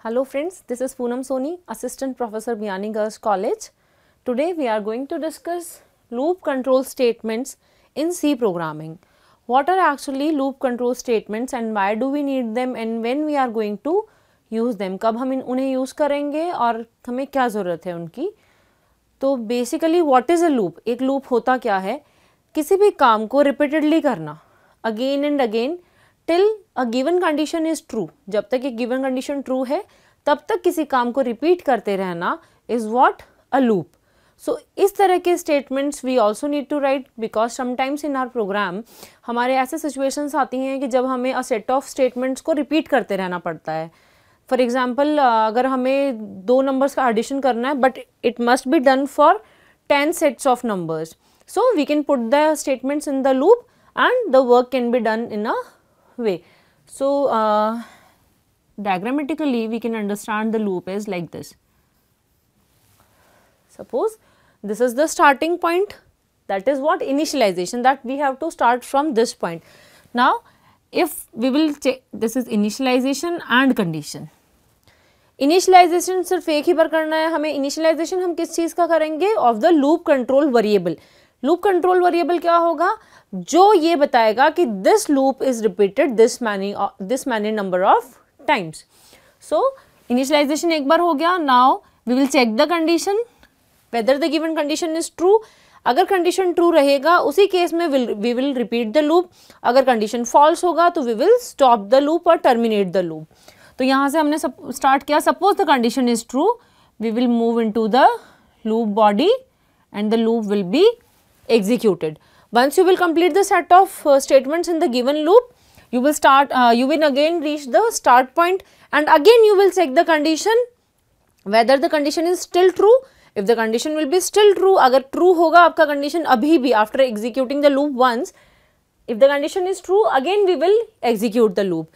Hello friends, this is Poonam Soni, Assistant Professor Biyani Girls College. Today we are going to discuss loop control statements in C programming. What are actually loop control statements and why do we need them and when we are going to use them? कब हम उन्हें use करेंगे और हमें क्या ज़रूरत है उनकी. तो basically what is a loop. एक लूप होता क्या है, किसी भी काम को रिपीटेडली करना again and again till a given condition is true. जब तक एक गिवन कंडीशन ट्रू है तब तक किसी काम को रिपीट करते रहना is what a loop. So इस तरह के statements we also need to write because sometimes in our program हमारे ऐसे सिचुएशंस आती हैं कि जब हमें अ सेट ऑफ स्टेटमेंट्स को रिपीट करते रहना पड़ता है. फॉर एग्जाम्पल अगर हमें दो नंबर्स का एडिशन करना है but it must be done for 10 sets of numbers. So we can put the statements in the loop and the work can be done in a way. So diagrammatically we can understand the loop as like this. Suppose this is the starting point, that is what initialization, that we have to start from this point. Now if we will check, this is initialization and condition. Initialization सिर्फ एक ही बार करना है हमें. Initialization हम किस चीज़ का करेंगे, of the loop control variable. Loop control variable क्या होगा, जो ये बताएगा कि this loop is repeated this many number of times. So initialization एक बार हो गया. Now we will check the condition whether the given condition is true. अगर कंडीशन ट्रू रहेगा उसी केस में we will repeat the loop. अगर condition false होगा तो we will stop the loop और टर्मिनेट द लूप. तो यहाँ से हमने स्टार्ट किया. Suppose the condition is true, we will move into the loop body and the loop will be executed. Once you will complete the set of statements in the given loop, you will again reach the start point and again you will check the condition whether the condition is still true. If the condition will be still true, अगर true होगा आपका condition अभी भी after executing the loop once, if the condition is true again we will execute the loop.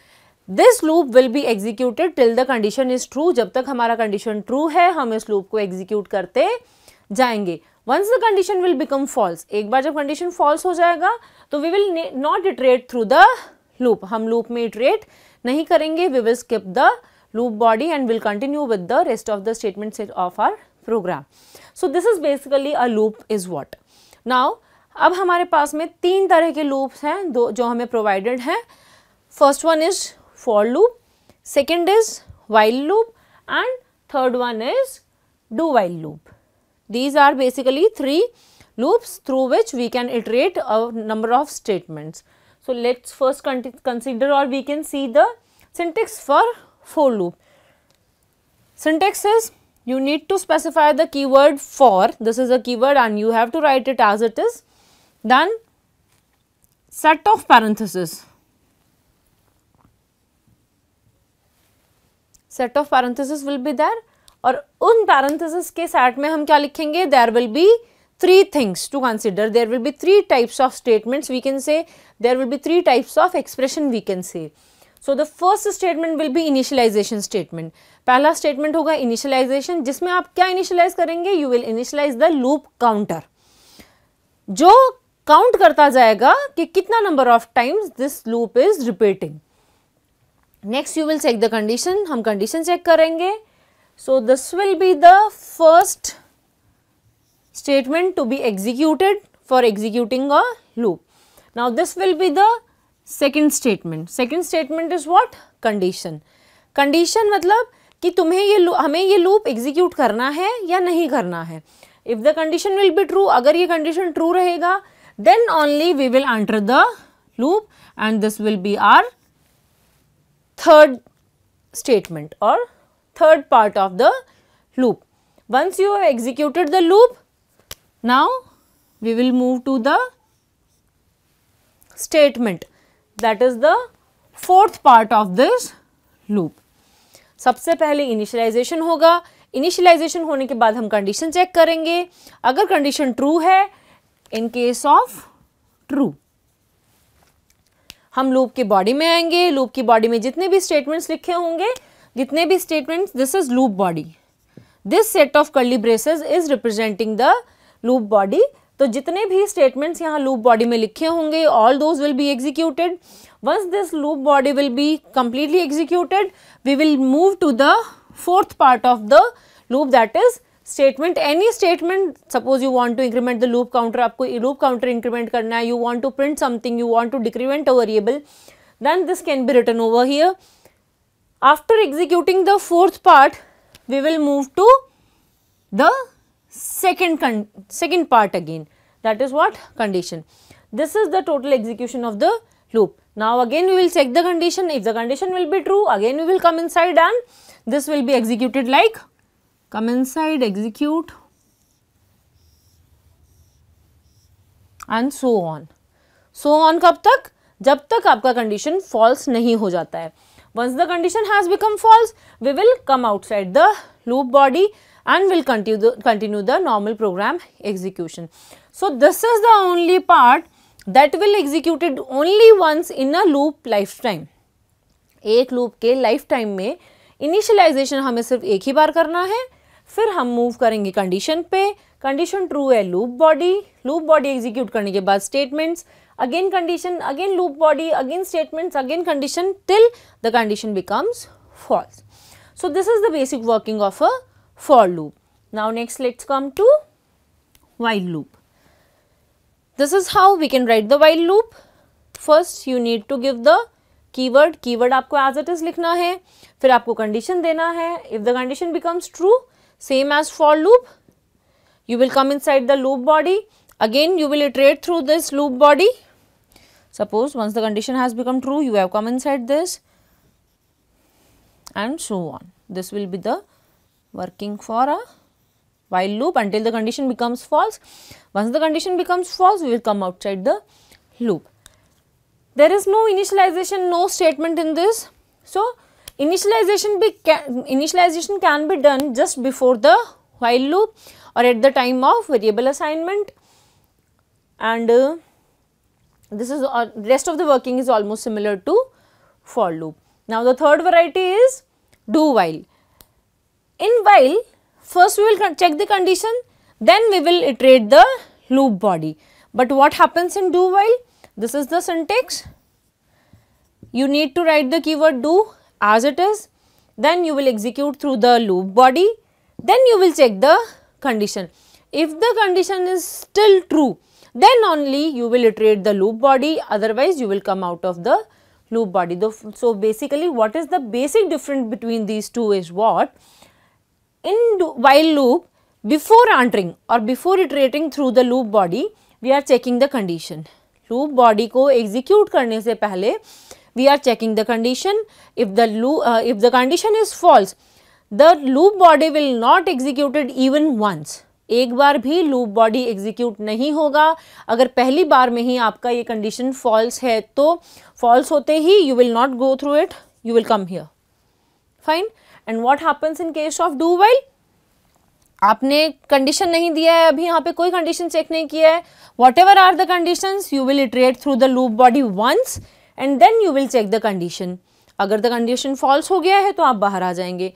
This loop will be executed till the condition is true. जब तक हमारा condition true है हम इस loop को execute करते जाएंगे. Once the condition will become false, एक बार जब condition false हो जाएगा तो we will not iterate through the loop. हम loop में iterate नहीं करेंगे. We will skip the loop body and will continue with the rest of the statements of our program. So this is basically a loop is what. Now अब हमारे पास में तीन तरह के loops हैं दो जो हमें provided हैं. First one is for loop, second is while loop and third one is do while loop. These are basically three loops through which we can iterate a number of statements. So let's first consider or we can see the syntax for loop. Syntax is you need to specify the keyword for. This is a keyword and you have to write it as it is. Then set of parentheses. Set of parentheses will be there. और उन parentheses के set में हम क्या लिखेंगे, there will be three things to consider. There will be three types of statements we can say. There will be three types of expression we can say. So the first statement will be initialization statement. पहला statement होगा initialization जिसमें आप क्या initialize करेंगे, you will initialize the loop counter जो count करता जाएगा कि कितना number of times this loop is repeating. Next you will check the condition. हम condition check करेंगे. So this will be the first statement to be executed for executing a loop. Now this will be the second statement. Second statement is what? Condition. Condition मतलब कि तुम्हें ये हमें ये loop execute करना है या नहीं करना है. If the condition will be true, अगर ये condition true रहेगा then only we will enter the loop and this will be our third statement or third part of the loop. Once you have executed the loop, now we will move to the statement, that is the fourth part of this loop. सबसे पहले initialization होगा. Initialization होने के बाद हम condition check करेंगे. अगर condition true है, in case of true हम loop के body में आएंगे. loop की body में जितने भी statements लिखे होंगे, जितने भी statements, this is loop body. This set of curly braces is representing the loop body. तो जितने भी स्टेटमेंट्स यहाँ लूप बॉडी में लिखे होंगे all those will be executed. Once this loop body will be completely executed we will move to the fourth part of the loop, that is statement. Any statement, suppose you want to increment the loop counter, आपको loop counter increment करना है, you want to print something, you want to decrement a variable, then this can be written over here. After executing the fourth part, we will move to the second part again, that is what? Condition. This is the total execution of the loop. Now again we will check the condition. If the condition will be true, again we will come inside and this will be executed like come inside, execute and so on. So on कब तक? जब तक आपका condition false नहीं हो जाता है. Once the condition has become false we will come outside the loop body and will continue the normal program execution. So this is the only part that will executed only once in a loop life time. एक loop के life time में initialization हमें सिर्फ एक ही बार करना है, फिर हम मूव करेंगे कंडीशन पे. कंडीशन ट्रू है लूप बॉडी एग्जीक्यूट करने के बाद statements, again condition, again loop body, again statements, again condition till the condition becomes false. So this is the basic working of a for loop. Now next let's come to while loop. This is how we can write the while loop. First you need to give the keyword आपको as it is लिखना है, फिर आपको condition देना है. If the condition becomes true, same as for loop, you will come inside the loop body. Again you will iterate through this loop body. Suppose once the condition has become true, you have come inside this and so on. This will be the working for a while loop until the condition becomes false. Once the condition becomes false, we will come outside the loop. There is no initialization, no statement in this. So initialization can be done just before the while loop or at the time of variable assignment, and this is rest of the working is almost similar to for loop. Now the third variety is do while. In while, first we will check the condition, then we will iterate the loop body. But what happens in do while? This is the syntax. You need to write the keyword do as it is, then you will execute through the loop body, then you will check the condition. If the condition is still true, then only you will iterate the loop body, otherwise you will come out of the loop body. So basically what is the basic difference between these two is what? In while loop, before entering or before iterating through the loop body, we are checking the condition. Loop body को execute करने से पहले we are checking the condition. If the condition is false, the loop body will not executed even once. एक बार भी loop body execute नहीं होगा. अगर पहली बार में ही आपका ये कंडीशन फॉल्स है तो फॉल्स होते ही you will not go through it, you will come here. Fine. And what happens in case of do while? आपने कंडीशन नहीं दिया है, अभी यहाँ पे कोई कंडीशन चेक नहीं किया है. Whatever are the conditions you will iterate through the loop body once and then you will check the condition. अगर द कंडीशन फॉल्स हो गया है तो आप बाहर आ जाएंगे.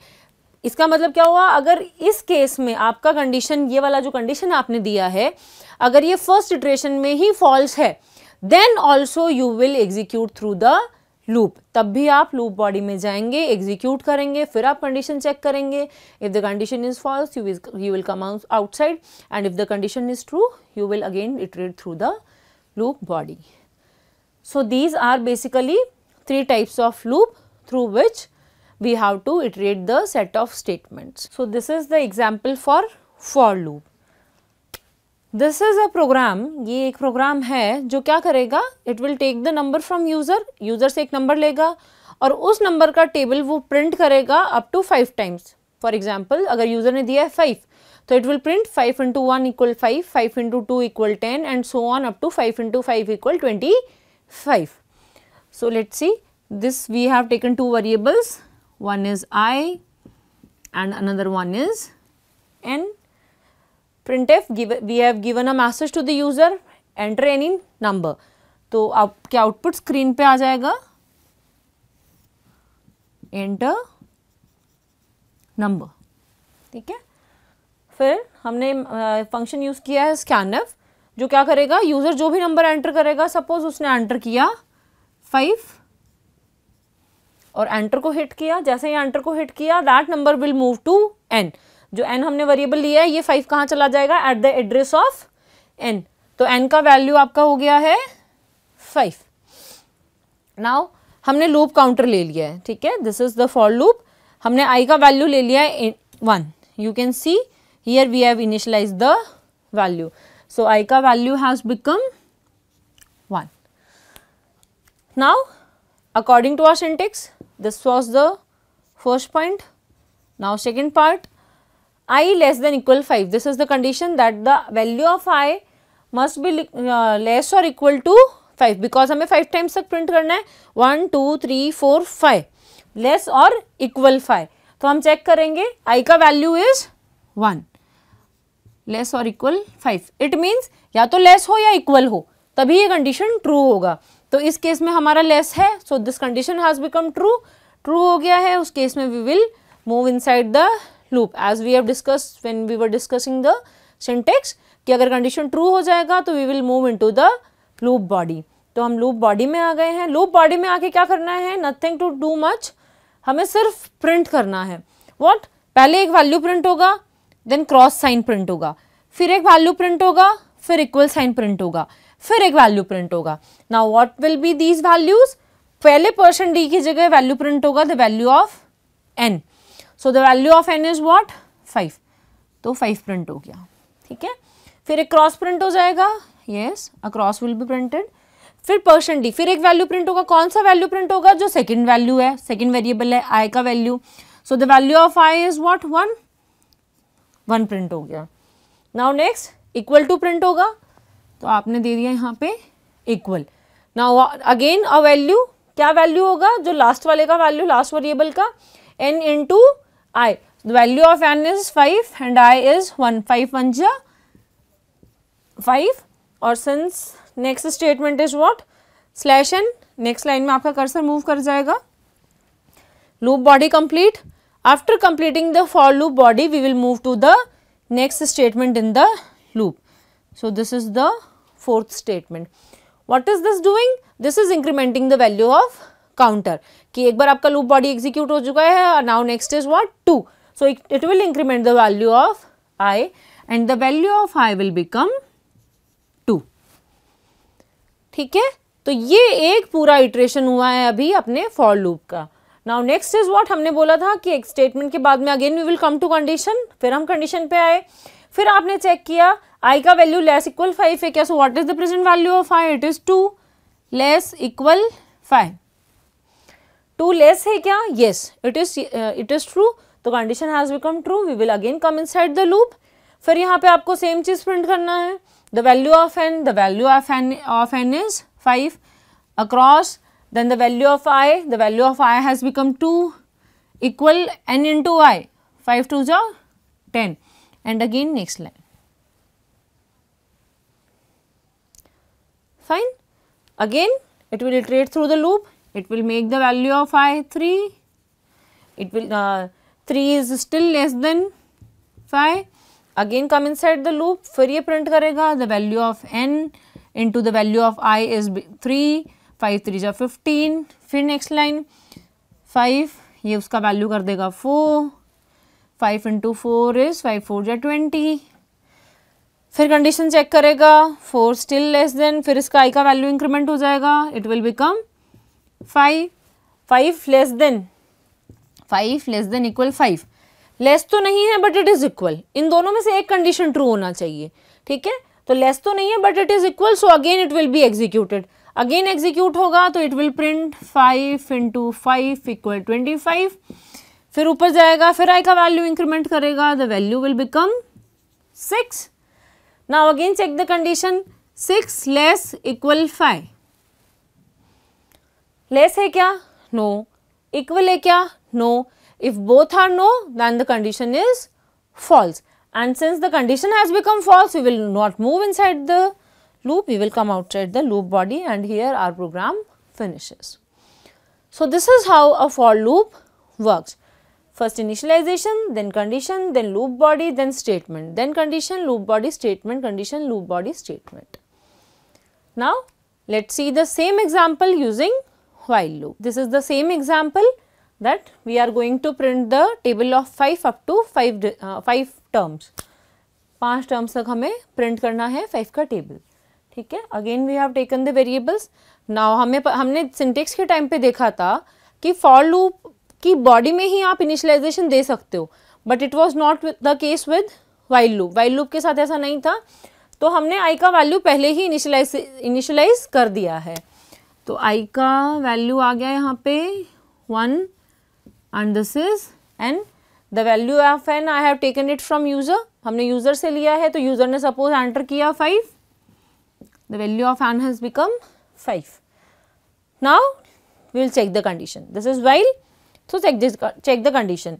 इसका मतलब क्या हुआ? अगर इस केस में आपका कंडीशन, ये वाला जो कंडीशन आपने दिया है, अगर ये फर्स्ट इटरेशन में ही फॉल्स है, then also you will execute through the loop. तब भी आप लूप बॉडी में जाएंगे, एग्जीक्यूट करेंगे, फिर आप कंडीशन चेक करेंगे. If the condition is false you will come outside, and if the condition is true you will again iterate through the loop body. So these are basically 3 types of loop through which we have to iterate the set of statements. So this is the example for loop. This is a program. ये एक programme है जो क्या करेगा? It will take the number from user. User से एक number लेगा और उस नंबर का टेबल वो प्रिंट करेगा up to 5 times. For example, अगर यूजर ने दिया है 5, तो it will print 5 into 1 equal 5, 5 into 2 equal 10 and so on up to 5 into 5 equal 25. So let's see. This we have taken 2 variables. One is I and another one is N. printf we have given a message to the user, enter any number. तो आपके output screen पे आ जाएगा enter number. ठीक है. फिर हमने function use किया है scanf. जो क्या करेगा, यूजर जो भी नंबर एंटर करेगा, सपोज उसने एंटर किया 5 और एंटर को हिट किया, जैसे ही एंटर को हिट किया that number will move to n, जो n हमने वेरिएबल लिया है ये 5 कहाँ चला जाएगा, at the address of n, तो n का वैल्यू आपका हो गया है 5। नाउ हमने लूप काउंटर ले लिया है, ठीक है, this is the for loop, हमने i का वैल्यू ले लिया है 1, you can see here we have initialized the value, so i का value has become 1। Now according to our syntax, this was the first point. Now second part, I less than equal 5. This is the condition that the value of I must be less or equal to 5 because हमें 5 times तक print करना है, 1 2 3 4 5 less or equal 5, तो हम check करेंगे I का value is 1 less और equal 5, it means या तो लेस हो या इक्वल हो तभी ये कंडीशन ट्रू होगा, तो इस केस में हमारा लेस है, so this condition has become true, true हो गया है, उस केस में we will move inside the loop as we have discussed when we were discussing the syntax कि अगर कंडीशन ट्रू हो जाएगा तो we will move into the loop body. तो हम लूप बॉडी में आ गए हैं, लूप बॉडी में आके क्या करना है, नथिंग टू डू मच, हमें सिर्फ प्रिंट करना है। व्हाट, पहले एक वैल्यू प्रिंट होगा, देन क्रॉस साइन प्रिंट होगा, फिर एक वैल्यू प्रिंट होगा, फिर इक्वल साइन प्रिंट होगा, फिर एक वैल्यू प्रिंट होगा। Now what will be these values, पहले %d की जगह वैल्यू प्रिंट होगा the value of n, so the value of n is what 5, तो 5 प्रिंट हो गया, ठीक है। फिर एक क्रॉस प्रिंट हो जाएगा, yes a cross will be printed, फिर %d, फिर एक वैल्यू प्रिंट होगा, कौन सा वैल्यू प्रिंट होगा, जो सेकंड वैल्यू है, सेकंड वेरिएबल है i का value, so the value of i is what 1 print हो गया। Now next equal to print होगा, तो आपने दे दिया यहाँ पे equal. Now again a value, क्या वैल्यू होगा, जो लास्ट वाले का वैल्यू, लास्ट वेरिएबल का, n into i, the value of n is 5 and i is 1, 5 1 जा 5, और since next statement is what /n, next line में आपका कर्सर मूव कर जाएगा। Loop body complete, after completing the for loop body we will move to the next statement in the loop. So this is the fourth statement. What is this doing? This is incrementing the value of counter. कि एक बार आपका loop body execute हो चुका है, now next is what 2. So it will increment the value of I and the value of I will become 2. ठीक है, तो ये एक पूरा iteration हुआ है अभी अपने for loop का। नाउ नेक्स्ट इज व्हाट, हमने बोला था कि एक स्टेटमेंट के बाद में again we will come to condition, फिर हम कंडीशन पे आए, फिर आपने चेक किया i का वैल्यू लेस इक्वल 5 है क्या, so what is the present value of i, it is 2 less equal 5, 2 less है क्या, यस इट इज ट्रू, तो condition has become true, we will again come inside the loop, फिर यहाँ पे आपको same चीज प्रिंट करना है, the value of n, the value of n is 5 across, then the value of I has become 2 equal n into I, 5 2 जा 10, and again next line. Fine, again it will iterate through the loop, it will make the value of I 3, it will 3 is still less than 5, again come inside the loop, फिर ये print करेगा the value of n into the value of I is 3, 5 3 जा 15, फिर next line 5, ये उसका value कर देगा 4, 5 into 4 is 5 4 जा 20, फिर कंडीशन चेक करेगा 4 स्टिल लेस देन, फिर इसका आई का वैल्यू इंक्रीमेंट हो जाएगा, it will become 5, 5 less than equal 5, less तो नहीं है बट इट इज इक्वल, इन दोनों में से एक कंडीशन ट्रू होना चाहिए, ठीक है, तो लेस तो नहीं है but it is equal, so again it will be executed, again execute होगा तो it will print 5 into 5 equal 25, फिर ऊपर जाएगा, फिर आई का वैल्यू इंक्रीमेंट करेगा, the value will become 6, now again check the condition, 6 less equal 5, less है क्या, नो, इक्वल है क्या, no, if both are no then the condition is false, and since the condition has become false we will not move inside the loop, we will come outside the loop body, and here our program finishes. So this is how a for loop works. first initialization, then condition, then loop body, then statement, then condition, loop body, statement, condition, loop body, statement. Now let's see the same example using while loop. This is the same example that we are going to print the table of 5 up to 5 terms. 5 terms तक हमें print करना है 5 का table. ठीक है, again we have taken the variables. Now हमने syntax के time पे देखा था कि फॉर लूप की बॉडी में ही आप इनिशियलाइजेशन दे सकते हो, but it was not the case with while loop. While loop के साथ ऐसा नहीं था, तो हमने आई का वैल्यू पहले ही इनिशियलाइज कर दिया है. तो आई का वैल्यू आ गया यहाँ पे 1 and this is n. The value of n I have taken it from user. हमने यूजर से लिया है, तो यूजर ने सपोज एंटर किया 5. The value of n has become 5. Now we will check the condition. This is while. So check the condition.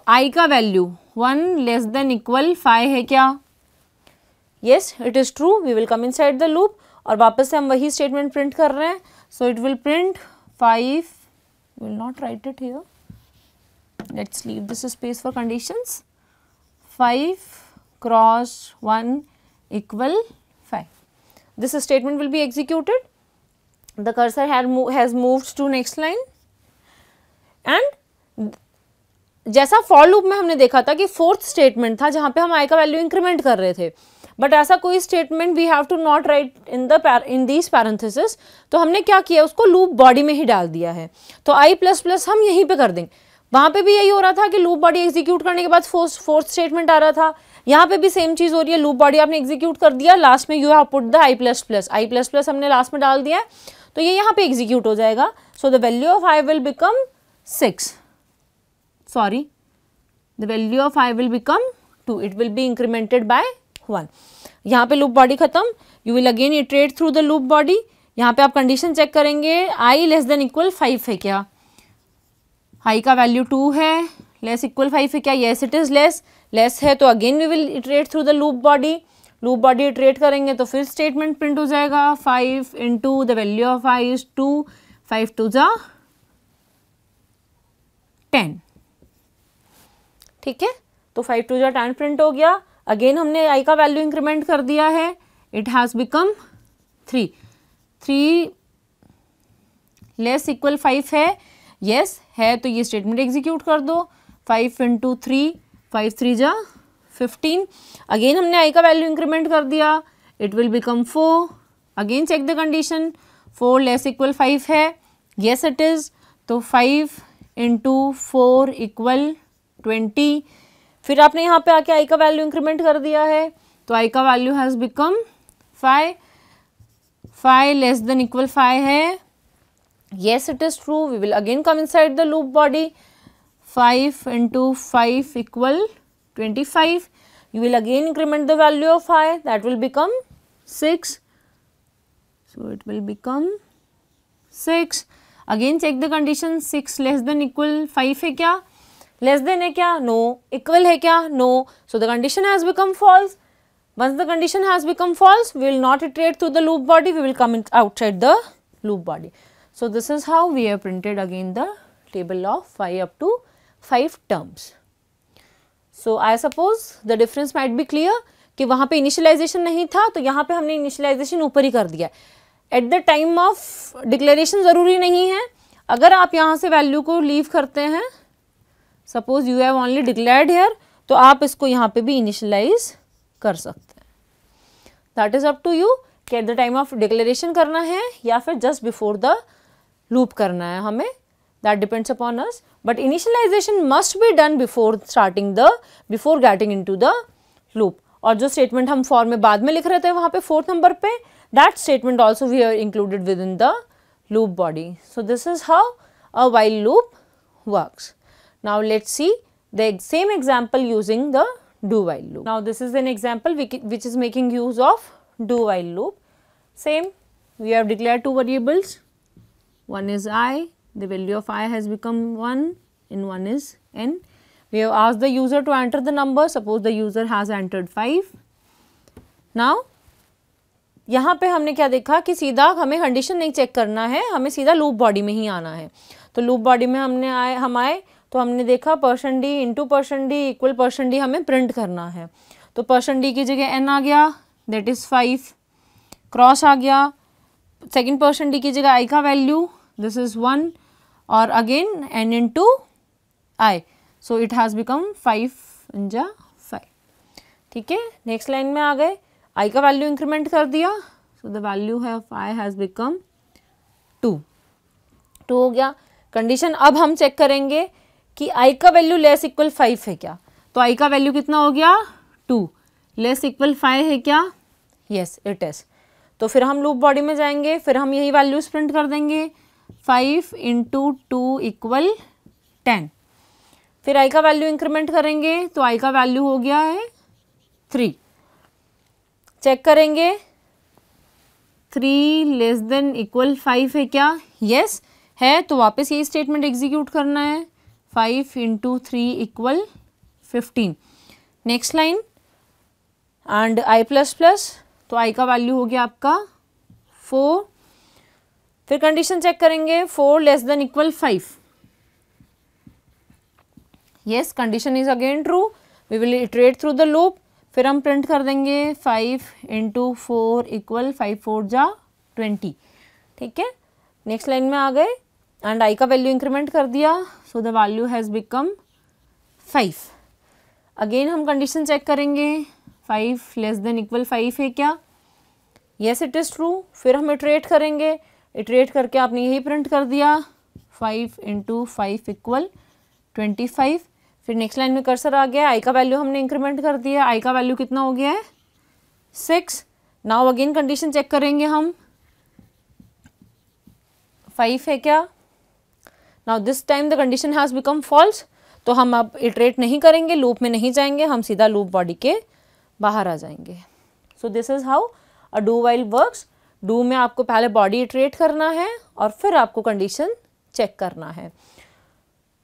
I का value 1 less than equal 5 है क्या? Yes, it is true. We will come inside the loop और वापस से हम वही statement print कर रहे हैं. So it will print 5. We will not write it here. Let's leave this space for conditions. 5 cross 1 equal 5. This statement will be executed. The cursor has moved to next line. And जैसा for loop में हमने देखा था कि fourth statement था जहाँ पे हम i का वैल्यू इंक्रीमेंट कर रहे थे, बट ऐसा कोई statement we have to not write in these parenthesis. तो हमने क्या किया, उसको लूप बॉडी में ही डाल दिया है. तो आई प्लस प्लस हम यहीं पे कर देंगे. वहाँ पे भी यही हो रहा था कि लूप बॉडी एग्जीक्यूट करने के बाद फोर्थ स्टेटमेंट आ रहा था. यहाँ पे भी सेम चीज हो रही है. लूप बॉडी आपने एग्जीक्यूट कर दिया, लास्ट में you have put the I plus plus हमने लास्ट में डाल दिया है, तो ये यहाँ पे एग्जीक्यूट हो जाएगा. So the value of i will become 6. Sorry, the value of i will become 2. It will be incremented by 1. यहाँ पे लूप बॉडी खत्म. You will again iterate through the loop body. यहाँ पे आप कंडीशन चेक करेंगे, आई less than equal 5 है क्या? आई का वैल्यू 2 है, लेस इक्वल 5 है क्या? येस इट इज लेस है. तो again we will iterate through the loop body iterate करेंगे तो फिर स्टेटमेंट प्रिंट हो जाएगा. 5 into the value of i is 2. 5 2 जा 10. ठीक है, तो 5 2 जा 10 प्रिंट हो गया. अगेन हमने आई का वैल्यू इंक्रीमेंट कर दिया है. It has become 3. 3 less equal 5 है, यस है, तो ये स्टेटमेंट एग्जीक्यूट कर दो. 5 इंटू 3, 5 3 जा 15. अगेन हमने आई का वैल्यू इंक्रीमेंट कर दिया. It will become 4. Again check the condition. 4 less equal 5 है, यस इट इज, तो 5 इंटू 4 इक्वल 20. फिर आपने यहाँ पे आके आई का वैल्यू इंक्रीमेंट कर दिया है, तो आई का value has become 5. 5 less than equal 5 है, yes it is true. We will again come inside the loop body. 5 into 5 equal 25. You will again increment the value of I, that will become 6. So it will become 6. Again check the condition. 6 less than equal 5 है क्या? Less than है क्या? No. Equal है क्या? No. So the condition has become false. Once the condition has become false, we will not iterate through the loop body, we will come outside the loop body. So this is how we have printed again the table of 5 up to 5 terms. So I suppose the difference might be clear कि वहाँ पे initialization नहीं था, तो यहाँ पे हमने initialization ऊपर ही कर दिया. At the time of declaration ज़रूरी नहीं है. अगर आप यहाँ से value को leave करते हैं, suppose you have only declared here, तो आप इसको यहाँ पे भी initialize कर सकते हैं. That is up to you कि at the time of declaration करना है या फिर just before the लूप करना है हमें. That depends upon us, but initialization must be done before getting into the loop. और जो स्टेटमेंट हम फॉर में बाद में लिख रहे थे वहाँ पे 4th नंबर पे, that statement also we are included within the loop body. So this is how a while loop works. Now let's see the same example using the do while loop. Now this is an example which is making use of do while loop. Same, we have declared 2 variables. One is I, the value of I has become 1 and one is n. We have asked the user to enter the number. Suppose the user has entered 5. Now यहाँ पे हमने क्या देखा कि सीधा हमें condition नहीं check करना है, हमें सीधा लूप बॉडी में ही आना है. तो लूप बॉडी में हम आए तो हमने देखा %d into %d equal %d हमें प्रिंट करना है। तो %d की जगह n आ गया, दैट इज़ 5, क्रॉस आ गया, सेकेंड %d की जगह i का वैल्यू, दिस इज़ 1, और again n into i, so it has become 5 × 5। ठीक है, नेक्स्ट लाइन में आ गए, i का वैल्यू इंक्रीमेंट कर दिया, सो द वैल्यू है i हैज़ बिकम 2 हो गया। कंडीशन अब हम चेक करेंगे कि i का वैल्यू लेस इक्वल 5 है क्या। तो i का वैल्यू कितना हो गया 2, लेस इक्वल 5 है क्या, यस इट इज़। तो फिर हम लूप बॉडी में जाएंगे, फिर हम यही वैल्यूज प्रिंट कर देंगे, 5 × 2 इक्वल 10। फिर i का वैल्यू इंक्रीमेंट करेंगे, तो i का वैल्यू हो गया है 3। चेक करेंगे 3 लेस देन इक्वल 5 है क्या, यस है, तो वापस यही स्टेटमेंट एग्जीक्यूट करना है, 5 × 3 equal 15। Next line, and i++, तो i का वैल्यू हो गया आपका 4। फिर कंडीशन चेक करेंगे, 4 less than equal 5, yes condition is again true, we will iterate through the loop. फिर हम प्रिंट कर देंगे 5 × 4 इक्वल 5 4 जा 20। ठीक है, नेक्स्ट लाइन में आ गए, एंड i का वैल्यू इंक्रीमेंट कर दिया, सो the value has become 5। Again हम कंडीशन चेक करेंगे, 5 लेस देन इक्वल 5 है क्या, यस इट इज़ ट्रू। फिर हम इटरेट करेंगे, इटरेट करके आपने यही प्रिंट कर दिया, 5 × 5 इक्वल 25। फिर नेक्स्ट लाइन में कर्सर आ गया, i का वैल्यू हमने इंक्रीमेंट कर दिया, i का वैल्यू कितना हो गया है 6। नाउ अगेन कंडीशन चेक करेंगे हम, 5 है क्या, now this time the condition has become false, तो हम अब इटरेट नहीं करेंगे, लूप में नहीं जाएंगे, हम सीधा लूप बॉडी के बाहर आ जाएंगे। So this is how a do while works. Do में आपको पहले बॉडी इटरेट करना है और फिर आपको कंडीशन चेक करना है।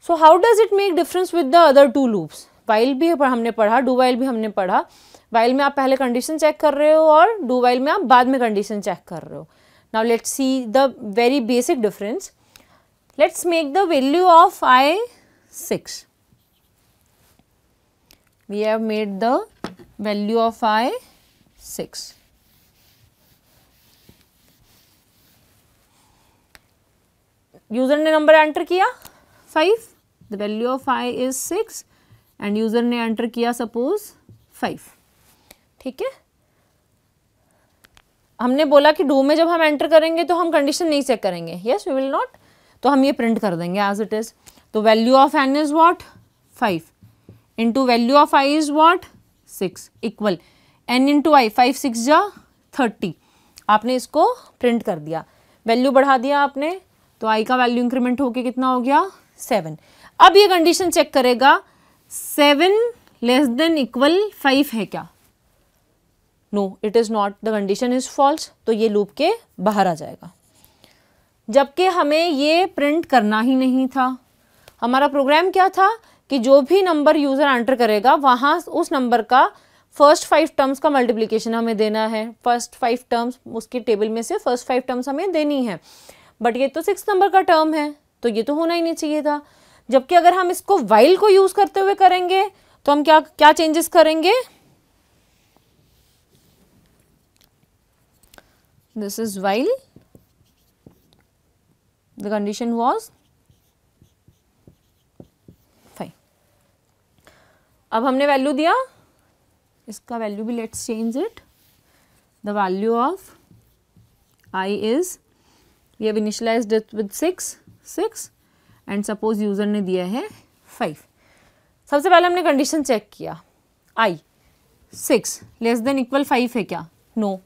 So how does it make difference with the other 2 loops. While भी हमने पढ़ा, डू वाइल भी हमने पढ़ा। वाइल में आप पहले कंडीशन चेक कर रहे हो और डू वाइल में आप बाद में कंडीशन चेक कर रहे हो। Now let's see the very basic difference. Let's make the value of i 6. We have made the value of i 6. User ने नंबर एंटर किया 5, the value of i is 6 and user ने enter किया suppose 5। ठीक है, हमने बोला कि do में जब हम एंटर करेंगे तो हम कंडीशन नहीं चेक करेंगे, यस वी विल नॉट, तो हम ये प्रिंट कर देंगे एज इट इज। तो value of n is what 5 into value of i is what 6 equal n into i, 5 6 जा 30। आपने इसको प्रिंट कर दिया, वैल्यू बढ़ा दिया आपने, तो i का वैल्यू इंक्रीमेंट होके कितना हो गया 7। अब ये कंडीशन चेक करेगा 7 लेस देन इक्वल 5 है क्या, no it is not, the condition is false, तो ये लूप के बाहर आ जाएगा। जबकि हमें ये प्रिंट करना ही नहीं था, हमारा प्रोग्राम क्या था कि जो भी नंबर यूज़र एंटर करेगा वहाँ उस नंबर का फर्स्ट 5 टर्म्स का मल्टीप्लिकेशन हमें देना है, फर्स्ट 5 टर्म्स उसकी टेबल में से फर्स्ट 5 टर्म्स हमें देनी है। बट ये तो 6 नंबर का टर्म है, तो ये तो होना ही नहीं चाहिए था। जबकि अगर हम इसको वाइल को यूज़ करते हुए करेंगे तो हम क्या चेंजेस करेंगे, this is while, the condition was 5। अब हमने वैल्यू दिया, इसका वैल्यू भी let's change it, the value of i is, we have initialized it with 6 and suppose user ने दिया है 5। सबसे पहले हमने कंडीशन चेक किया, i 6 लेस देन इक्वल 5 है क्या, no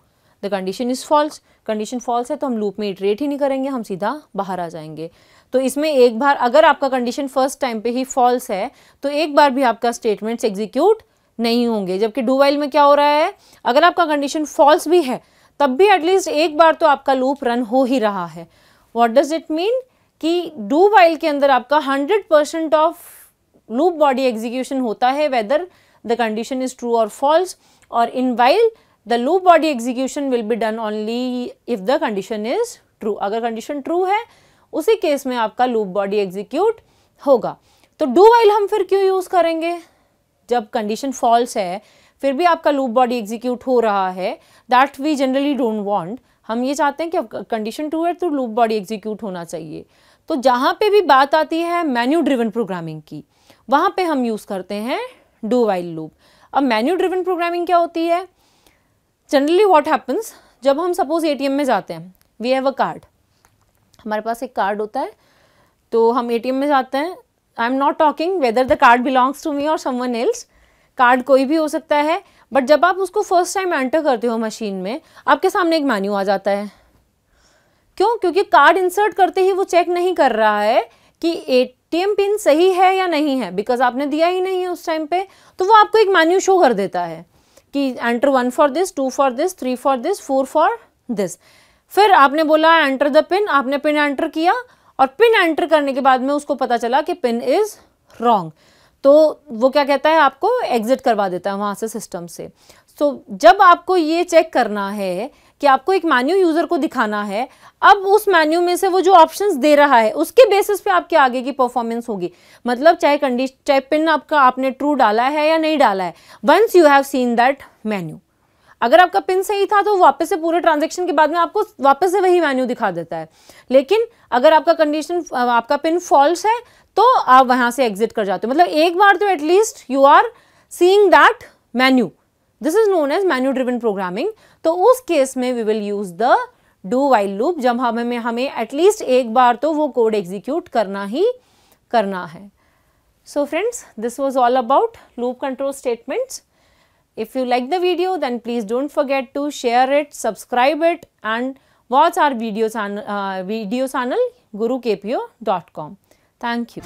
the condition is false. Condition false है तो हम लूप में इटरेट ही नहीं करेंगे, हम सीधा बाहर आ जाएंगे। तो इसमें एक बार अगर आपका कंडीशन फर्स्ट टाइम पे ही फॉल्स है तो एक बार भी आपका स्टेटमेंट्स एग्जीक्यूट नहीं होंगे। जबकि डू वाइल में क्या हो रहा है, अगर आपका कंडीशन फॉल्स भी है तब भी एटलीस्ट एक बार तो आपका लूप रन हो ही रहा है। व्हाट डज इट मीन कि डू वाइल के अंदर आपका 100% ऑफ लूप बॉडी एग्जीक्यूशन होता है whether the condition is true और फॉल्स, और in while the loop body execution will be done only if the condition is true. अगर condition true है उसी केस में आपका लूप बॉडी एग्जीक्यूट होगा। तो डू वाइल हम फिर क्यों यूज़ करेंगे? जब कंडीशन फॉल्स है फिर भी आपका लूप बॉडी एग्जीक्यूट हो रहा है, that we generally don't want. हम ये चाहते हैं कि कंडीशन ट्रू है तो लूप बॉडी एग्जीक्यूट होना चाहिए। तो जहाँ पे भी बात आती है मेन्यू ड्रिवन प्रोग्रामिंग की, वहाँ पे हम यूज़ करते हैं डू वाइल लूप। अब मेन्यू ड्रिवन प्रोग्रामिंग क्या होती है? जनरली व्हाट हैपन्स, जब हम सपोज एटीएम में जाते हैं, वी हैव अ कार्ड, हमारे पास एक कार्ड होता है, तो हम एटीएम में जाते हैं। I am not talking whether the card belongs to me और समवन एल्स, कार्ड कोई भी हो सकता है, बट जब आप उसको फर्स्ट टाइम एंटर करते हो मशीन में, आपके सामने एक मेन्यू आ जाता है। क्यों? क्योंकि कार्ड इंसर्ट करते ही वो चेक नहीं कर रहा है कि एटीएम पिन सही है या नहीं है, बिकॉज आपने दिया ही नहीं है उस टाइम पे, तो वो आपको एक मेन्यू शो कर देता है कि enter 1 for this, 2 for this, 3 for this, 4 for this. फिर आपने बोला एंटर द पिन, आपने पिन एंटर किया, और पिन एंटर करने के बाद में उसको पता चला कि पिन इज रॉन्ग, तो वो क्या कहता है, आपको एग्जिट करवा देता है वहाँ से सिस्टम से। तो जब आपको ये चेक करना है कि आपको एक मेन्यू यूज़र को दिखाना है, अब उस मेन्यू में से वो जो ऑप्शंस दे रहा है उसके बेसिस पे आपके आगे की परफॉर्मेंस होगी। मतलब चाहे पिन आपका आपने ट्रू डाला है या नहीं डाला है, once you have seen that menu, अगर आपका पिन सही था तो वापस से पूरे ट्रांजैक्शन के बाद में आपको वापस से वही मेन्यू दिखा देता है। लेकिन अगर आपका पिन फॉल्स है तो आप वहां से एग्जिट कर जाते हो। मतलब एक बार तो at least you are seeing that menu, this is known as menu driven programming. तो उस केस में we will use the do while loop, जब हमें एटलीस्ट एक बार तो वो कोड एग्जीक्यूट करना ही करना है। So friends, this was all about loop control statements. If you like the video, then please don't forget to share it, subscribe it, and watch our video channel gurukpo.com. Thank you.